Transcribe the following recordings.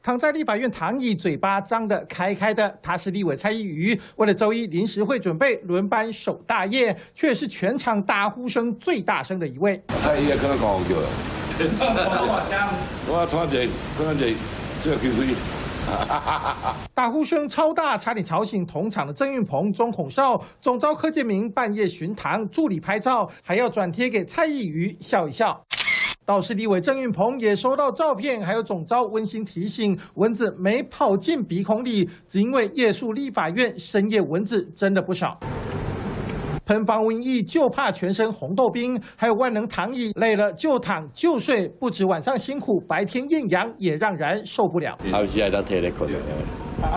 躺在立法院躺椅，嘴巴张得开开的，他是立委蔡易余。为了周一临时会准备轮班守大业，却是全场打呼声最大声的一位。蔡易余可能讲叫了，我穿一可能一最后开。打呼声超大，差点吵醒同场的郑运鹏、钟孔少。总召柯建铭半夜巡堂，助理拍照，还要转贴给蔡易余笑一笑。倒是立委郑运鹏也收到照片，还有总召温馨提醒，蚊子没跑进鼻孔里，只因为夜宿立法院，深夜蚊子真的不少。喷防蚊液就怕全身红豆冰，还有万能躺椅，累了就躺就睡，不止晚上辛苦，白天艳阳也让人受不了。有时还当摕来困。有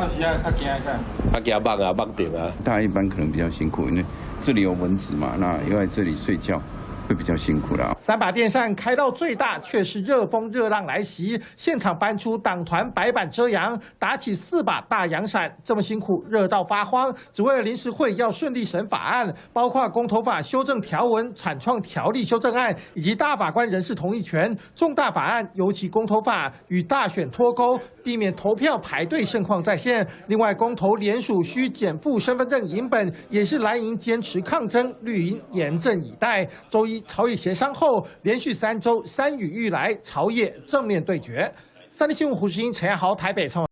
时啊，较惊啥？较惊蚊啊，蚊叮啊。大家一般可能比较辛苦，因为这里有蚊子嘛，那要在这里睡觉。会比较辛苦啦。3把电扇开到最大，却是热风热浪来袭，现场搬出党团白板遮阳，打起4把大阳伞，这么辛苦，热到发慌，只为了临时会要顺利审法案，包括公投法修正条文、产创条例修正案，以及大法官人事同意权重大法案，尤其公投法与大选脱钩，避免投票排队盛况再现。另外，公投联署需减负身份证影本，也是蓝营坚持抗争，绿营严阵以待。周一朝野协商后，连续3周山雨欲来，朝野正面对决。3立新闻胡世英、陈彦豪台北采访。